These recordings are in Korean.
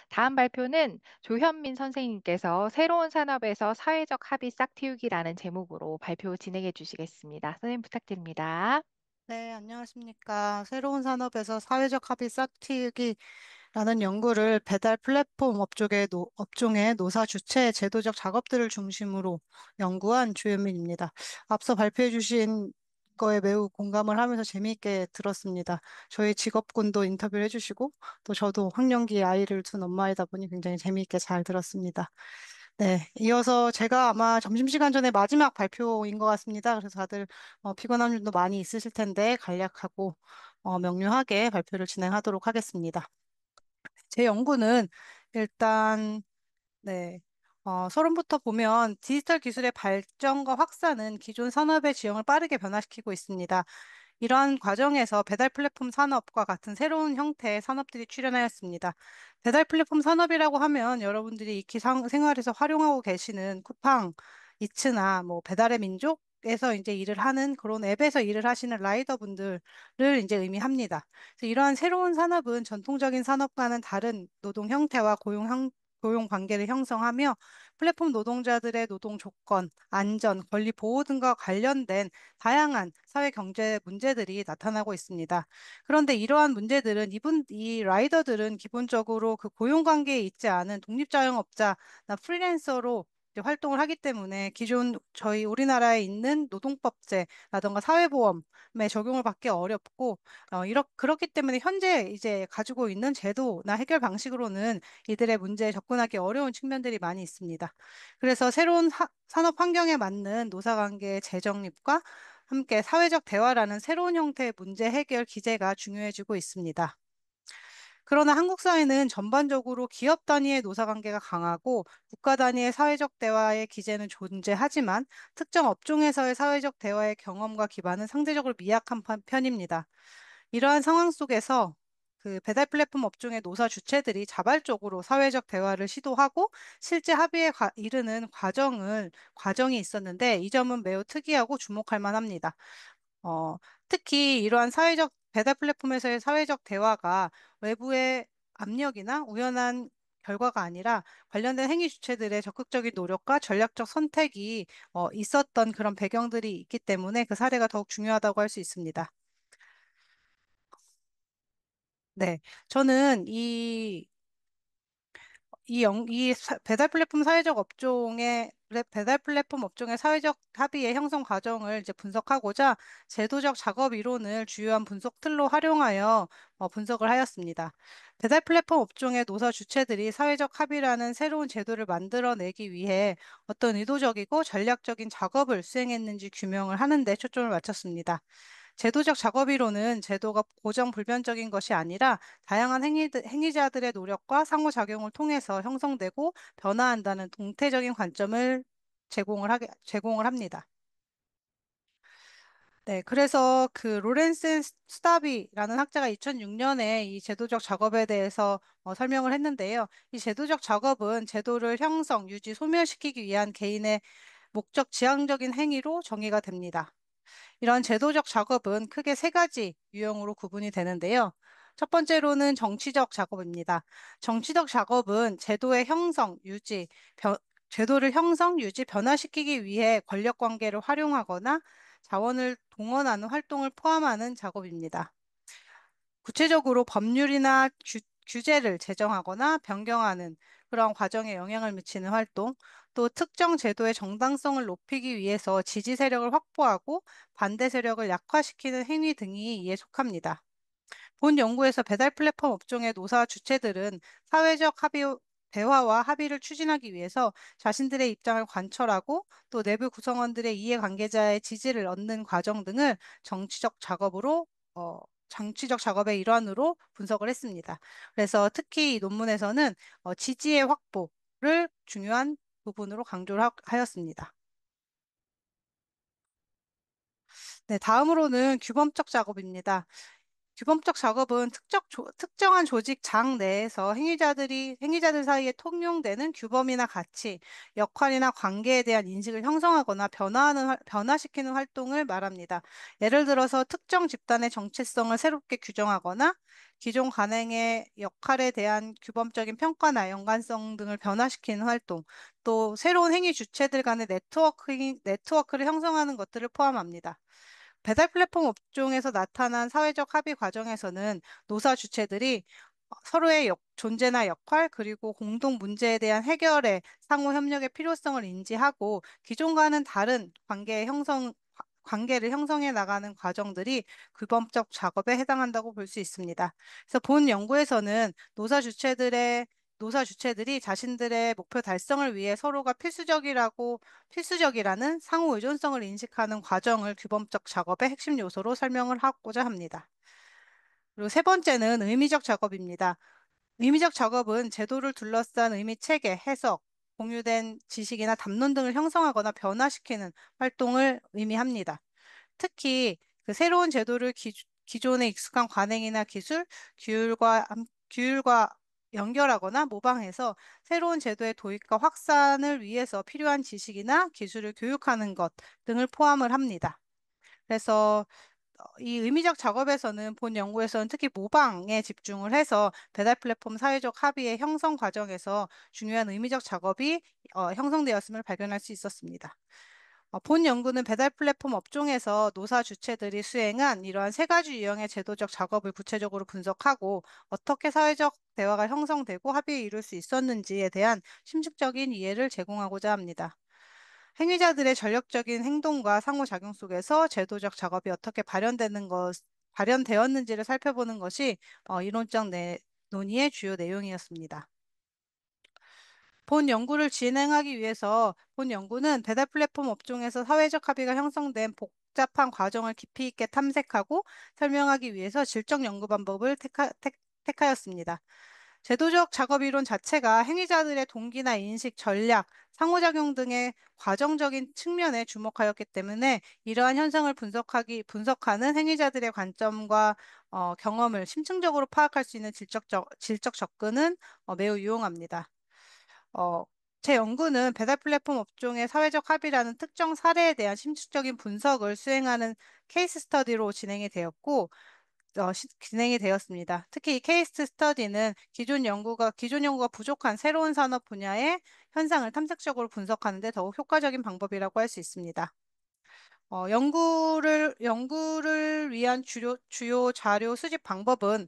다음 발표는 조현민 선생님께서 새로운 산업에서 사회적 합의 싹틔우기라는 제목으로 발표 진행해 주시겠습니다. 선생님 부탁드립니다. 네, 안녕하십니까. 새로운 산업에서 사회적 합의 싹트기라는 연구를 배달 플랫폼 업종의 노사 주체 제도적 작업들을 중심으로 연구한 주현민입니다. 앞서 발표해 주신 거에 매우 공감을 하면서 재미있게 들었습니다. 저희 직업군도 인터뷰를 해주시고 또 저도 학령기에 아이를 둔 엄마이다 보니 굉장히 재미있게 잘 들었습니다. 네, 이어서 제가 아마 점심시간 전에 마지막 발표인 것 같습니다. 그래서 다들 피곤한 분도 많이 있으실 텐데 간략하고 명료하게 발표를 진행하도록 하겠습니다. 제 연구는 일단 네. 서론부터 보면 디지털 기술의 발전과 확산은 기존 산업의 지형을 빠르게 변화시키고 있습니다. 이러한 과정에서 배달 플랫폼 산업과 같은 새로운 형태의 산업들이 출현하였습니다. 배달 플랫폼 산업이라고 하면 여러분들이 익히 생활에서 활용하고 계시는 쿠팡, 이츠나 뭐 배달의 민족에서 이제 일을 하는 그런 앱에서 일을 하시는 라이더 분들을 이제 의미합니다. 그래서 이러한 새로운 산업은 전통적인 산업과는 다른 노동 형태와 고용 관계를 형성하며 플랫폼 노동자들의 노동 조건, 안전, 권리 보호 등과 관련된 다양한 사회 경제 문제들이 나타나고 있습니다. 그런데 이러한 문제들은 이 라이더들은 기본적으로 그 고용 관계에 있지 않은 독립자영업자나 프리랜서로 이제 활동을 하기 때문에 기존 저희 우리나라에 있는 노동법제라든가 사회보험에 적용을 받기 어렵고 그렇기 때문에 현재 이제 가지고 있는 제도나 해결 방식으로는 이들의 문제에 접근하기 어려운 측면들이 많이 있습니다. 그래서 새로운 산업 환경에 맞는 노사관계의 재정립과 함께 사회적 대화라는 새로운 형태의 문제 해결 기제가 중요해지고 있습니다. 그러나 한국 사회는 전반적으로 기업 단위의 노사관계가 강하고 국가 단위의 사회적 대화의 기제는 존재하지만 특정 업종에서의 사회적 대화의 경험과 기반은 상대적으로 미약한 편입니다. 이러한 상황 속에서 그 배달 플랫폼 업종의 노사 주체들이 자발적으로 사회적 대화를 시도하고 실제 합의에 이르는 과정이 있었는데 이 점은 매우 특이하고 주목할 만합니다. 어, 특히 이러한 배달 플랫폼에서의 사회적 대화가 외부의 압력이나 우연한 결과가 아니라 관련된 행위 주체들의 적극적인 노력과 전략적 선택이 있었던 그런 배경들이 있기 때문에 그 사례가 더욱 중요하다고 할 수 있습니다. 네. 저는 배달 플랫폼 배달 플랫폼 업종의 사회적 합의의 형성 과정을 이제 분석하고자 제도적 작업 이론을 주요한 분석 틀로 활용하여 분석을 하였습니다. 배달 플랫폼 업종의 노사 주체들이 사회적 합의라는 새로운 제도를 만들어내기 위해 어떤 의도적이고 전략적인 작업을 수행했는지 규명을 하는 데 초점을 맞췄습니다. 제도적 작업이론은 제도가 고정 불변적인 것이 아니라 다양한 행위자들의 노력과 상호작용을 통해서 형성되고 변화한다는 동태적인 관점을 제공을 합니다. 네, 그래서 그 로렌스 스타비라는 학자가 2006년에 이 제도적 작업에 대해서 설명을 했는데요. 이 제도적 작업은 제도를 형성, 유지, 소멸시키기 위한 개인의 목적 지향적인 행위로 정의가 됩니다. 이런 제도적 작업은 크게 세 가지 유형으로 구분이 되는데요. 첫 번째로는 정치적 작업입니다. 정치적 작업은 제도를 형성, 유지, 변화시키기 위해 권력 관계를 활용하거나 자원을 동원하는 활동을 포함하는 작업입니다. 구체적으로 법률이나 규제를 제정하거나 변경하는 그런 과정에 영향을 미치는 활동, 또 특정 제도의 정당성을 높이기 위해서 지지 세력을 확보하고 반대 세력을 약화시키는 행위 등이 이에 속합니다. 본 연구에서 배달 플랫폼 업종의 노사 주체들은 대화와 합의를 추진하기 위해서 자신들의 입장을 관철하고 또 내부 구성원들의 이해관계자의 지지를 얻는 과정 등을 정치적 작업으로, 어, 정치적 작업의 일환으로 분석을 했습니다. 그래서 특히 이 논문에서는 지지의 확보를 중요한 부분으로 강조를 하였습니다. 네, 다음으로는 규범적 작업입니다. 규범적 작업은 특정한 조직 장 내에서 행위자들 사이에 통용되는 규범이나 가치, 역할이나 관계에 대한 인식을 형성하거나 변화시키는 활동을 말합니다. 예를 들어서 특정 집단의 정체성을 새롭게 규정하거나 기존 관행의 역할에 대한 규범적인 평가나 연관성 등을 변화시키는 활동, 또 새로운 행위 주체들 간의 네트워크를 형성하는 것들을 포함합니다. 배달 플랫폼 업종에서 나타난 사회적 합의 과정에서는 노사 주체들이 서로의 존재나 역할, 그리고 공동 문제에 대한 해결의 상호 협력의 필요성을 인지하고 기존과는 다른 관계를 형성해 나가는 과정들이 규범적 작업에 해당한다고 볼 수 있습니다. 그래서 본 연구에서는 노사 주체들이 자신들의 목표 달성을 위해 서로가 필수적이라는 상호 의존성을 인식하는 과정을 규범적 작업의 핵심 요소로 설명을 하고자 합니다. 그리고 세 번째는 의미적 작업입니다. 의미적 작업은 제도를 둘러싼 의미 체계, 해석, 공유된 지식이나 담론 등을 형성하거나 변화시키는 활동을 의미합니다. 특히 그 새로운 제도를 기존에 익숙한 관행이나 규율과 연결하거나 모방해서 새로운 제도의 도입과 확산을 위해서 필요한 지식이나 기술을 교육하는 것 등을 포함을 합니다. 그래서 이 의미적 작업에서는 본 연구에서는 특히 모방에 집중을 해서 배달 플랫폼 사회적 합의의 형성 과정에서 중요한 의미적 작업이 형성되었음을 발견할 수 있었습니다. 본 연구는 배달 플랫폼 업종에서 노사 주체들이 수행한 이러한 세 가지 유형의 제도적 작업을 구체적으로 분석하고 어떻게 사회적 대화가 형성되고 합의에 이룰 수 있었는지에 대한 심층적인 이해를 제공하고자 합니다. 행위자들의 전력적인 행동과 상호작용 속에서 제도적 작업이 어떻게 발현되었는지를 살펴보는 것이 논의의 주요 내용이었습니다. 본 연구는 배달 플랫폼 업종에서 사회적 합의가 형성된 복잡한 과정을 깊이 있게 탐색하고 설명하기 위해서 질적 연구 방법을 택하였습니다. 제도적 작업 이론 자체가 행위자들의 동기나 인식, 전략, 상호작용 등의 과정적인 측면에 주목하였기 때문에 이러한 현상을 분석하는 행위자들의 관점과 경험을 심층적으로 파악할 수 있는 질적 접근은 매우 유용합니다. 어, 제 연구는 배달 플랫폼 업종의 사회적 합의라는 특정 사례에 대한 심층적인 분석을 수행하는 케이스 스터디로 진행이 되었습니다. 특히 이 케이스 스터디는 기존 연구가 부족한 새로운 산업 분야의 현상을 탐색적으로 분석하는 데 더욱 효과적인 방법이라고 할 수 있습니다. 연구를 위한 주요 자료 수집 방법은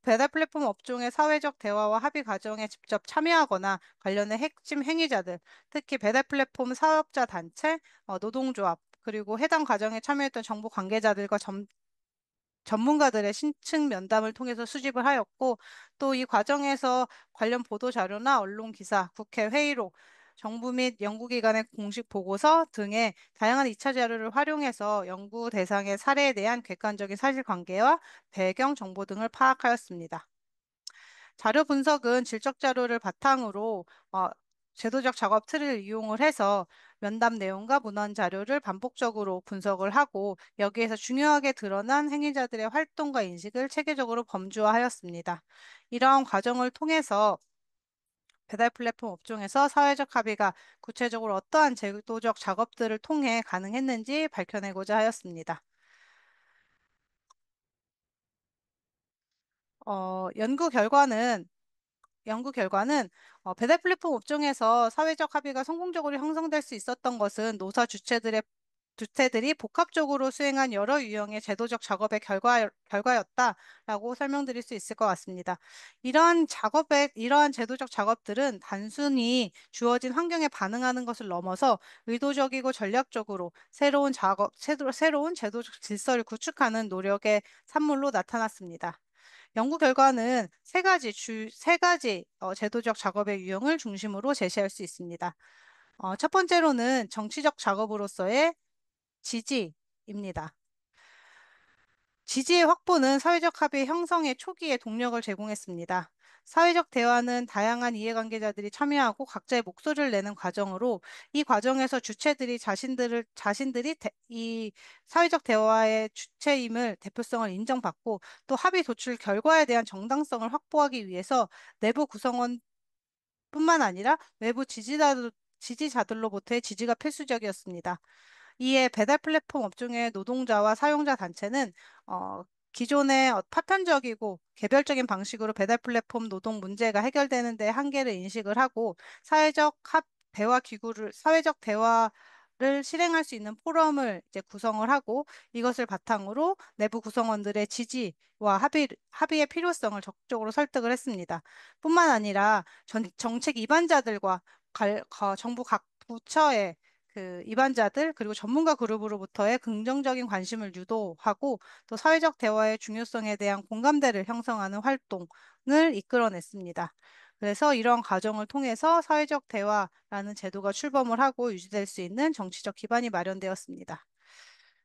배달 플랫폼 업종의 사회적 대화와 합의 과정에 직접 참여하거나 관련된 핵심 행위자들, 특히 배달 플랫폼 사업자 단체, 노동조합, 그리고 해당 과정에 참여했던 정부 관계자들과 전문가들의 신층 면담을 통해서 수집을 하였고, 또 이 과정에서 관련 보도 자료나 언론 기사, 국회 회의록, 정부 및 연구기관의 공식 보고서 등의 다양한 2차 자료를 활용해서 연구 대상의 사례에 대한 객관적인 사실관계와 배경 정보 등을 파악하였습니다. 자료 분석은 질적 자료를 바탕으로 제도적 작업 틀을 이용을 해서 면담 내용과 문헌 자료를 반복적으로 분석을 하고 여기에서 중요하게 드러난 행위자들의 활동과 인식을 체계적으로 범주화하였습니다. 이러한 과정을 통해서 배달 플랫폼 업종에서 사회적 합의가 구체적으로 어떠한 제도적 작업들을 통해 가능했는지 밝혀내고자 하였습니다. 어, 연구 결과는 연구 결과는 배달 플랫폼 업종에서 사회적 합의가 성공적으로 형성될 수 있었던 것은 주체들이 복합적으로 수행한 여러 유형의 제도적 작업의 결과였다라고 설명드릴 수 있을 것 같습니다. 이러한 제도적 작업들은 단순히 주어진 환경에 반응하는 것을 넘어서 의도적이고 전략적으로 새로운 제도적 질서를 구축하는 노력의 산물로 나타났습니다. 연구 결과는 세 가지 제도적 작업의 유형을 중심으로 제시할 수 있습니다. 첫 번째로는 정치적 작업으로서의 지지입니다. 지지의 확보는 사회적 합의 형성의 초기에 동력을 제공했습니다. 사회적 대화는 다양한 이해관계자들이 참여하고 각자의 목소리를 내는 과정으로 이 과정에서 주체들이 이 사회적 대화의 주체임을 대표성을 인정받고 또 합의 도출 결과에 대한 정당성을 확보하기 위해서 내부 구성원 뿐만 아니라 지지자들로부터의 지지가 필수적이었습니다. 이에 배달 플랫폼 업종의 노동자와 사용자 단체는 어, 기존의 파편적이고 개별적인 방식으로 배달 플랫폼 노동 문제가 해결되는 데 한계를 인식을 하고 사회적 대화를 실행할 수 있는 포럼을 이제 구성을 하고 이것을 바탕으로 내부 구성원들의 지지와 합의의 필요성을 적극적으로 설득을 했습니다. 뿐만 아니라 정책 입안자들과 정부 각 부처의 그 입안자들 그리고 전문가 그룹으로부터의 긍정적인 관심을 유도하고 또 사회적 대화의 중요성에 대한 공감대를 형성하는 활동을 이끌어냈습니다. 그래서 이런 과정을 통해서 사회적 대화라는 제도가 출범을 하고 유지될 수 있는 정치적 기반이 마련되었습니다.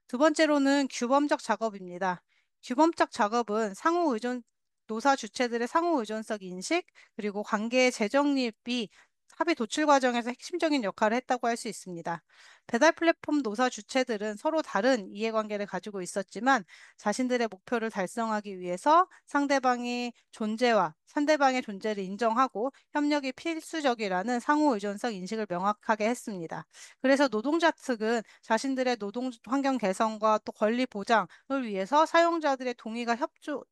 두 번째로는 규범적 작업입니다. 규범적 작업은 노사 주체들의 상호 의존성 인식, 그리고 관계의 재정립이 합의 도출 과정에서 핵심적인 역할을 했다고 할 수 있습니다. 배달 플랫폼 노사 주체들은 서로 다른 이해관계를 가지고 있었지만 자신들의 목표를 달성하기 위해서 상대방의 존재를 인정하고 협력이 필수적이라는 상호 의존성 인식을 명확하게 했습니다. 그래서 노동자 측은 자신들의 노동 환경 개선과 또 권리 보장을 위해서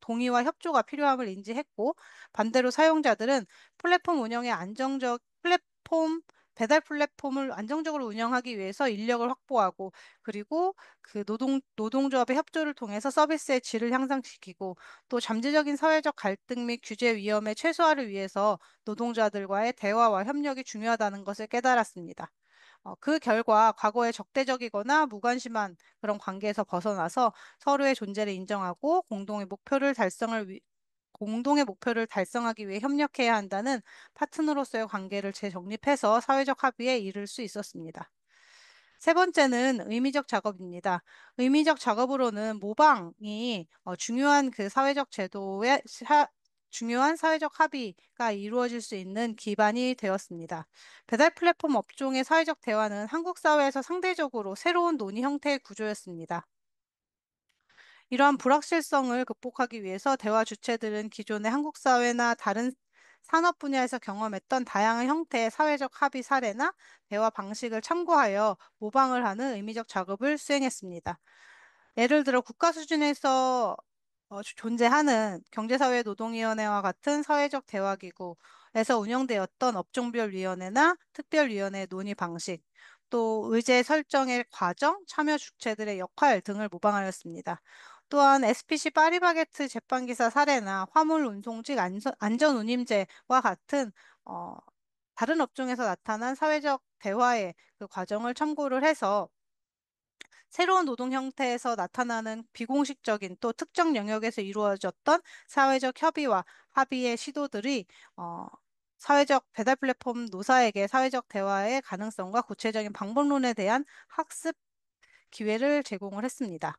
동의와 협조가 필요함을 인지했고, 반대로 사용자들은 플랫폼 운영의 배달 플랫폼을 안정적으로 운영하기 위해서 인력을 확보하고, 그리고 노동조합의 협조를 통해서 서비스의 질을 향상시키고, 또 잠재적인 사회적 갈등 및 규제 위험의 최소화를 위해서 노동자들과의 대화와 협력이 중요하다는 것을 깨달았습니다. 그 결과 과거에 적대적이거나 무관심한 그런 관계에서 벗어나서 서로의 존재를 인정하고 공동의 목표를 달성하기 위해 협력해야 한다는 파트너로서의 관계를 재정립해서 사회적 합의에 이를 수 있었습니다. 세 번째는 의미적 작업입니다. 의미적 작업으로는 모방이 중요한 사회적 합의가 이루어질 수 있는 기반이 되었습니다. 배달 플랫폼 업종의 사회적 대화는 한국 사회에서 상대적으로 새로운 논의 형태의 구조였습니다. 이러한 불확실성을 극복하기 위해서 대화 주체들은 기존의 한국 사회나 다른 산업 분야에서 경험했던 다양한 형태의 사회적 합의 사례나 대화 방식을 참고하여 모방을 하는 의미적 작업을 수행했습니다. 예를 들어 국가 수준에서 존재하는 경제사회노동위원회와 같은 사회적 대화기구에서 운영되었던 업종별 위원회나 특별위원회 논의 방식, 또 의제 설정의 과정, 참여 주체들의 역할 등을 모방하였습니다. 또한 SPC 파리바게트 제빵기사 사례나 화물 운송직 안전운임제와 같은 어, 다른 업종에서 나타난 사회적 대화의 그 과정을 참고를 해서 새로운 노동 형태에서 나타나는 비공식적인 또 특정 영역에서 이루어졌던 사회적 협의와 합의의 시도들이 어, 사회적 배달 플랫폼 노사에게 사회적 대화의 가능성과 구체적인 방법론에 대한 학습 기회를 제공을 했습니다.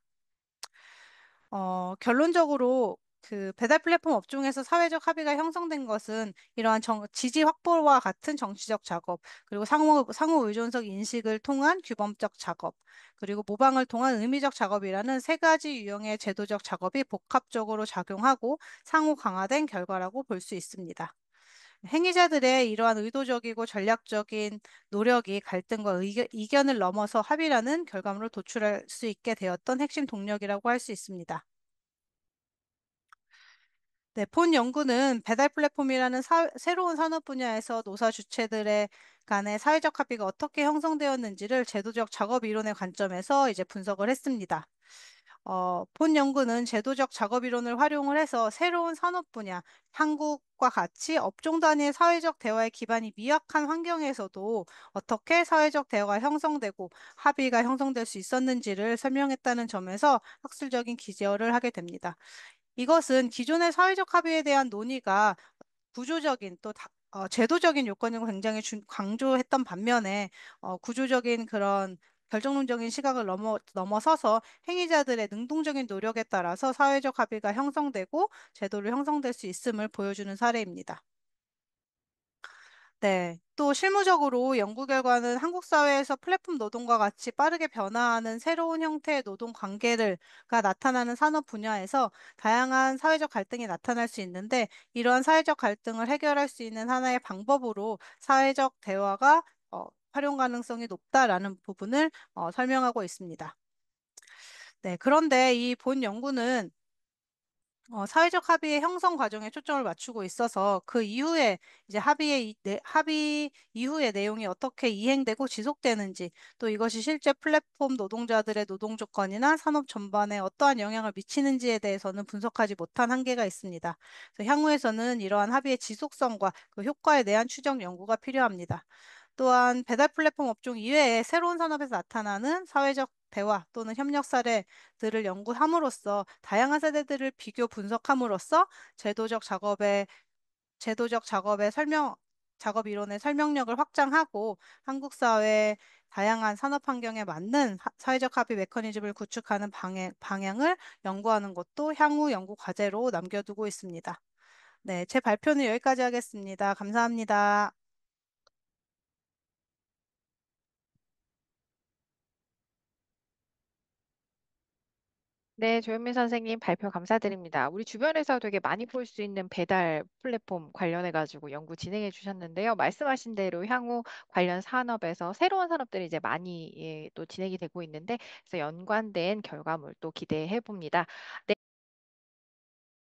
결론적으로 그 배달 플랫폼 업종에서 사회적 합의가 형성된 것은 이러한 지지 확보와 같은 정치적 작업, 그리고 상호 의존적 인식을 통한 규범적 작업, 그리고 모방을 통한 의미적 작업이라는 세 가지 유형의 제도적 작업이 복합적으로 작용하고 상호 강화된 결과라고 볼 수 있습니다. 행위자들의 이러한 의도적이고 전략적인 노력이 갈등과 이견을 넘어서 합의라는 결과물을 도출할 수 있게 되었던 핵심 동력이라고 할 수 있습니다. 네, 본 연구는 배달 플랫폼이라는 새로운 산업 분야에서 노사 주체들의 간의 사회적 합의가 어떻게 형성되었는지를 제도적 작업 이론의 관점에서 이제 분석을 했습니다. 본 연구는 제도적 작업 이론을 활용을 해서 새로운 산업 분야, 한국과 같이 업종 단위의 사회적 대화의 기반이 미약한 환경에서도 어떻게 사회적 대화가 형성되고 합의가 형성될 수 있었는지를 설명했다는 점에서 학술적인 기여를 하게 됩니다. 이것은 기존의 사회적 합의에 대한 논의가 구조적인 제도적인 요건을 굉장히 강조했던 반면에 구조적인 그런 결정론적인 시각을 넘어서서 행위자들의 능동적인 노력에 따라서 사회적 합의가 형성되고 제도를 형성될 수 있음을 보여주는 사례입니다. 네. 또 실무적으로 연구 결과는 한국 사회에서 플랫폼 노동과 같이 빠르게 변화하는 새로운 형태의 노동 관계가 나타나는 산업 분야에서 다양한 사회적 갈등이 나타날 수 있는데, 이러한 사회적 갈등을 해결할 수 있는 하나의 방법으로 사회적 대화가 활용 가능성이 높다라는 부분을 설명하고 있습니다. 네. 그런데 이 본 연구는 사회적 합의의 형성 과정에 초점을 맞추고 있어서 그 이후에 이제 합의 이후의 내용이 어떻게 이행되고 지속되는지, 또 이것이 실제 플랫폼 노동자들의 노동 조건이나 산업 전반에 어떠한 영향을 미치는지에 대해서는 분석하지 못한 한계가 있습니다. 그래서 향후에서는 이러한 합의의 지속성과 그 효과에 대한 추적 연구가 필요합니다. 또한 배달 플랫폼 업종 이외에 새로운 산업에서 나타나는 사회적 대화 또는 협력 사례들을 연구함으로써 다양한 세대들을 비교 분석함으로써 제도적 작업의 제도적 작업의 설명 작업 이론의 설명력을 확장하고 한국 사회의 다양한 산업 환경에 맞는 사회적 합의 메커니즘을 구축하는 방향을 연구하는 것도 향후 연구 과제로 남겨두고 있습니다. 네, 제 발표는 여기까지 하겠습니다. 감사합니다. 네, 조현민 선생님 발표 감사드립니다. 우리 주변에서 되게 많이 볼 수 있는 배달 플랫폼 관련해가지고 연구 진행해 주셨는데요. 말씀하신 대로 향후 관련 산업에서 새로운 산업들이 이제 많이 또 진행이 되고 있는데, 그래서 연관된 결과물 또 기대해 봅니다. 네.